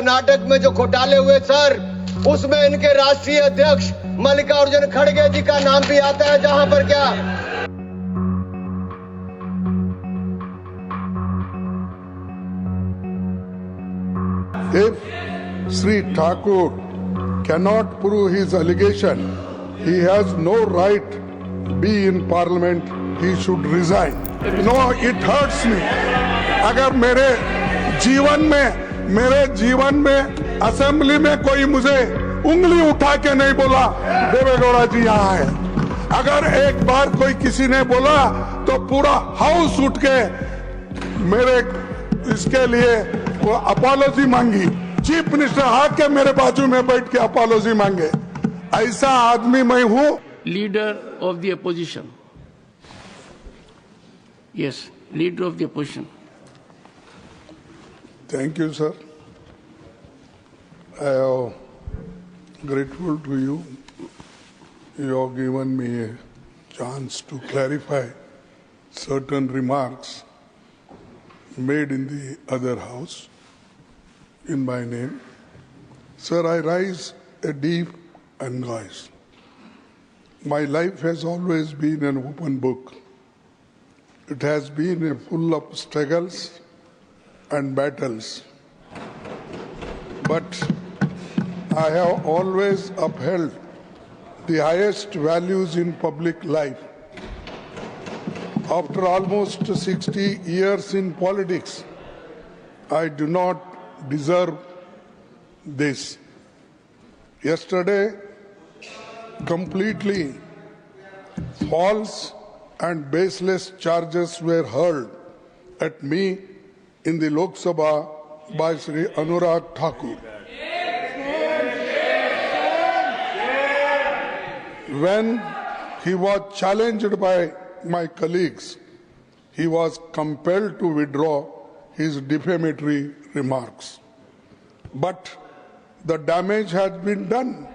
कर्नाटक में जो घोटाले हुए सर, उसमें इनके राष्ट्रीय अध्यक्ष मल्लिकार्जुन खड़गे जी का नाम भी आता है, जहां पर क्या if Sri Thakur cannot prove his allegation, he has no right be in parliament. He should resign. No, it hurts me. अगर मेरे जीवन में असेंबली में कोई मुझे उंगली उठा के नहीं बोला, देवेगौड़ा जी यहाँ है। अगर एक बार कोई किसी ने बोला तो पूरा हाउस उठ के मेरे इसके लिए वो अपॉलॉजी मांगी। चीफ मिनिस्टर आके मेरे बाजू में बैठ के अपॉलॉजी मांगे। ऐसा आदमी मैं हूँ। Leader of the opposition, yes, leader of the opposition. Thank you, sir. I am grateful to you. You have given me a chance to clarify certain remarks made in the other house in my name. Sir, I rise a deep annoyance. My life has always been an open book. It has been full of struggles and battles. But I have always upheld the highest values in public life. After almost 60 years in politics, I do not deserve this. Yesterday, completely false and baseless charges were hurled at me in the Lok Sabha by Sri Anurag Thakur. When he was challenged by my colleagues, he was compelled to withdraw his defamatory remarks. But the damage has been done.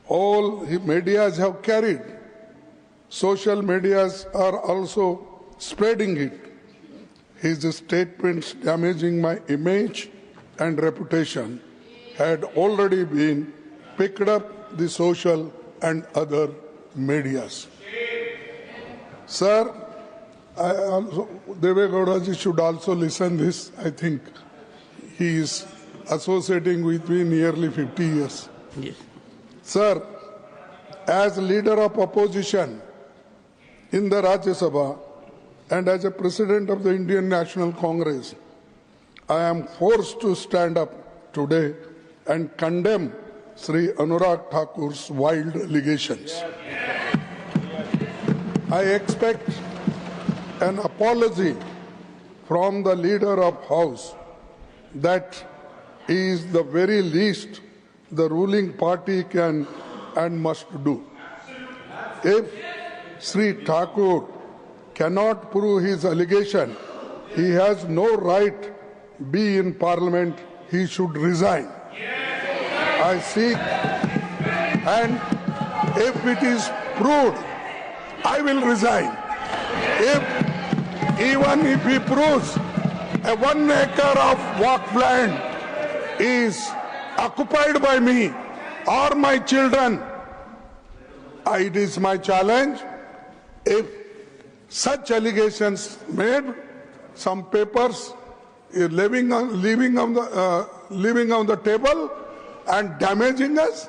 All medias have carried. Social medias are also spreading it. His statements damaging my image and reputation had already been picked up the social and other medias. Sir, Devegowda ji should also listen this. I think he is associating with me nearly 50 years. Yes. Sir, as leader of opposition in the Rajya Sabha and as a president of the Indian National Congress, I am forced to stand up today and condemn Sri Anurag Thakur's wild allegations. I expect an apology from the leader of House. That is the very least the ruling party can and must do. If Sri Thakur cannot prove his allegation, he has no right be in parliament. He should resign. I seek, and if it is proved, I will resign. Even if he proves a 1 acre of walk land is occupied by me or my children, it is my challenge. If such allegations made, some papers leaving on the table and damaging us,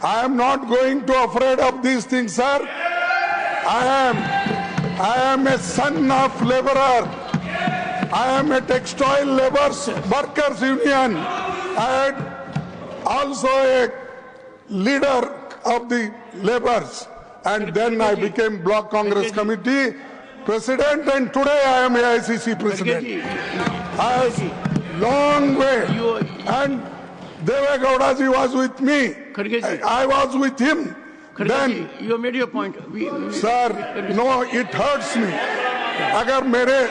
I am not going to afraid of these things, sir. I am a son of laborer. I am a textile laborers workers union. I am also a leader of the laborers, and then I became Block Congress Committee President, and today I am AICC President. I have long way, and Devegowda ji was with me. I was with him. Then, you made your point. sir, no, it hurts me. अगर मेरे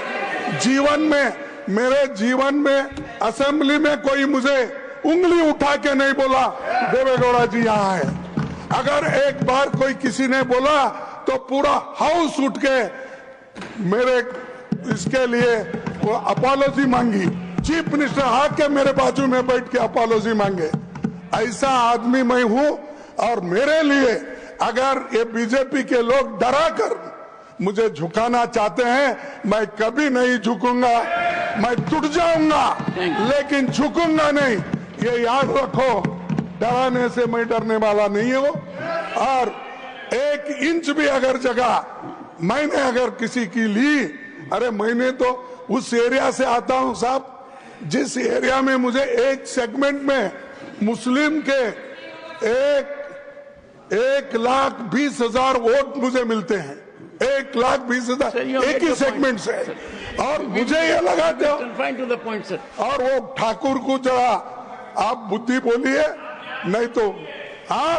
जीवन में assembly में कोई मुझे उंगली उठा के नहीं बोला, देवेगौड़ा जी यहाँ है। अगर एक बार कोई किसी ने बोला तो पूरा हाउस उठ के मेरे इसके लिए वो अपॉलॉजी मांगी। चीफ मिनिस्टर आके मेरे बाजू में बैठ के अपोलॉजी मांगे। ऐसा आदमी मैं हूं और मेरे लिए अगर ये बीजेपी के लोग डरा कर मुझे झुकाना चाहते हैं, मैं कभी नहीं झुकूंगा। मैं टूट जाऊंगा लेकिन झुकूंगा नहीं, ये याद रखो। डराने से मैं डरने वाला नहीं हूं और 1 इंच भी अगर जगह मैंने अगर किसी की ली, अरे मैंने तो उस एरिया से आता हूं साहब जिस एरिया में मुझे एक सेगमेंट में मुस्लिम के 1,20,000 वोट मुझे मिलते हैं। 1,20,000 एक ही सेगमेंट से। और मुझे ये लगाते हो Confine to the point, sir. और वो ठाकुर को जरा आप बुद्धि बोलिए, नहीं तो हाँ।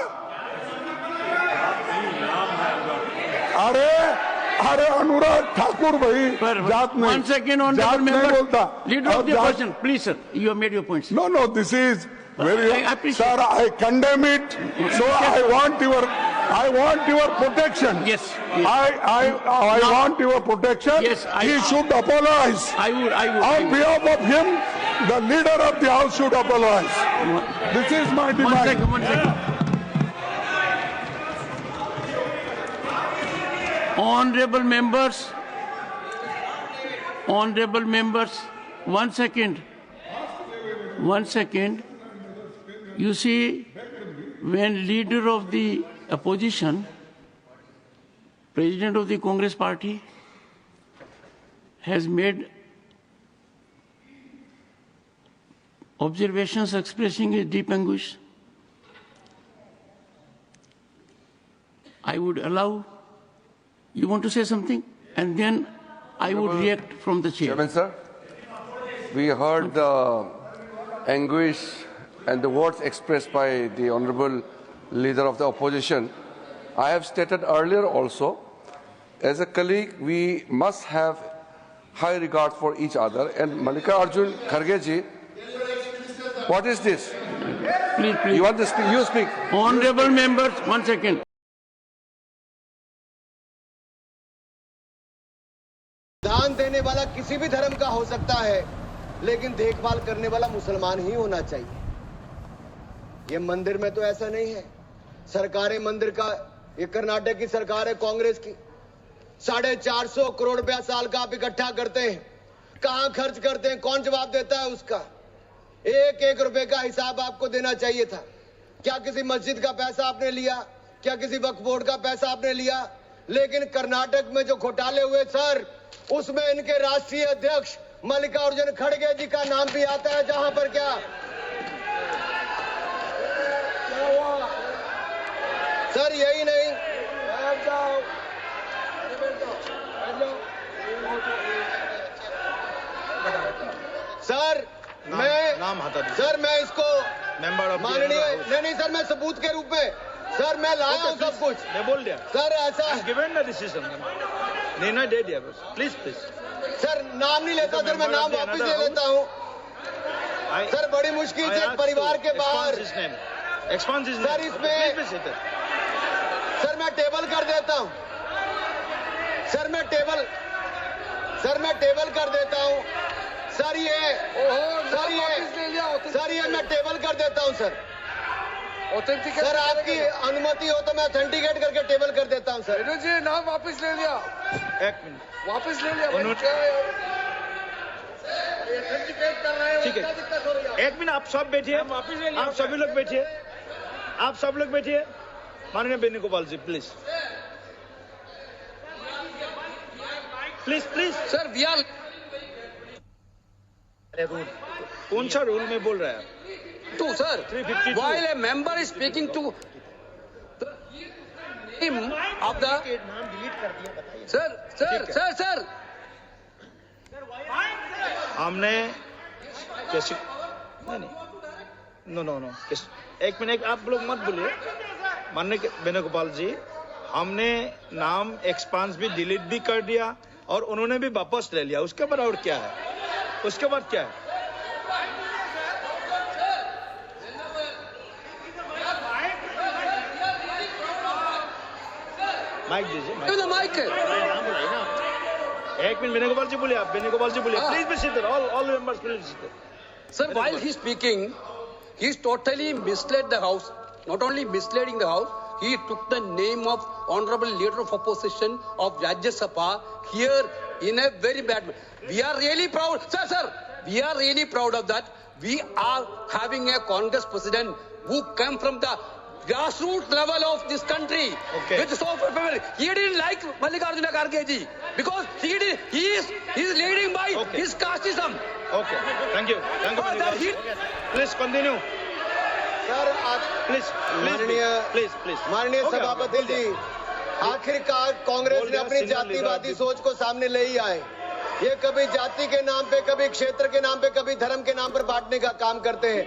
अरे अनुराग ठाकुर भाई जात नहीं, 1 second on जात member. नहीं बोलता। Leader of the opposition, please, sir. You have made your points. No, this is very. I appreciate. Sir, I condemn it. So I want your protection. Yes. I want your protection. Yes, he should apologize. I would. On behalf of him, the leader of the house should apologize. This is my demand. 1 second. Honorable members, 1 second. 1 second. You see, when leader of the opposition, president of the Congress party, has made observations expressing a deep anguish, I would allow. You want to say something? And then I would react from the chair. Chairman, sir, we heard the anguish and the words expressed by the Honorable Leader of the Opposition. I have stated earlier also, as a colleague, we must have high regard for each other. And Mallikarjun Kharge ji, what is this? Please. You want to speak? You speak. Honorable members, 1 second. दान देने वाला किसी भी धर्म का हो सकता है, लेकिन देखभाल करने वाला मुसलमान ही होना चाहिए। ये मंदिर में तो ऐसा नहीं है। सरकारें मंदिर का, ये कर्नाटक की सरकार है कांग्रेस की, 450 करोड़ रुपया साल का आप इकट्ठा करते हैं, कहां खर्च करते हैं, कौन जवाब देता है उसका? 1-1 रुपए का हिसाब आपको देना चाहिए था। क्या किसी मस्जिद का पैसा आपने लिया? क्या किसी वक्फ बोर्ड का पैसा आपने लिया? लेकिन कर्नाटक में जो घोटाले हुए सर, उसमें इनके राष्ट्रीय अध्यक्ष मल्लिकार्जुन खड़गे जी का नाम भी आता है। जहां पर क्या हुआ सर? यही नहीं, सर मैं इसको माननीय नहीं सर, मैं सबूत के रूप में सर मैं लाया हूं सब कुछ। मैं बोल दिया सर ऐसा गिवन द डिसीजन निर्णय दे दिया बस। प्लीज सर नाम नहीं लेता सर, मैं नाम वापस ले लेता हूं सर। बड़ी मुश्किल से परिवार के बाहर सर इसमें सर मैं टेबल कर देता हूं सर, मैं टेबल कर देता हूं सर। ये मैं टेबल कर देता हूं सर। सर आपकी अनुमति हो तो मैं ऑथेंटिकेट करके टेबल कर देता हूं सर। जी नाम वापस ले लिया, 1 मिनट वापस ले लिया। ठीक है, 1 मिनट आप सब बैठिए, आप सभी लोग बैठिए, आप सब लोग बैठिए। माननीय वेणुगोपाल जी प्लीज सर वी आर कौन सा रूल में बोल रहा है? to sir 352. while a member is speaking to the name of the sir हमने कैसे नो 1 मिनट आप लोग मत बोलिए। माननीय वेणुगोपाल जी, हमने नाम एक्सपांस भी डिलीट भी कर दिया और उन्होंने भी वापस ले लिया। उसके बाद और क्या है? उसके बाद क्या है? माइक दीजिए, माइक एक मिनट वेणुगोपाल जी बोलिए, आप वेणुगोपाल जी बोलिए, please be seated, all members please seated. Sir, while he's speaking, he's totally misled the House. Not only misleading the House, he took the name of Honorable Leader of Opposition of Rajya Sabha here in a very bad way. We are really proud, sir, we are really proud of that. We are having a Congress president who came from the grassroots level of this country. Okay. With so people, he didn't like Mallikarjuna Kharge ji because he is leading by Okay. his casteism. Okay, thank you. Thank you, Oh, that he- Please continue. Sir आज Please, please. माननीय हो गया, सभापति बोल जी दिया. आखिरकार कांग्रेस बोल ने दिया, अपनी सिंगल जातिवादी लीडर सोच को सामने ले ही आए. ये कभी जाति के नाम पे, कभी क्षेत्र के नाम पे, कभी धर्म के नाम पर बांटने का काम करते हैं.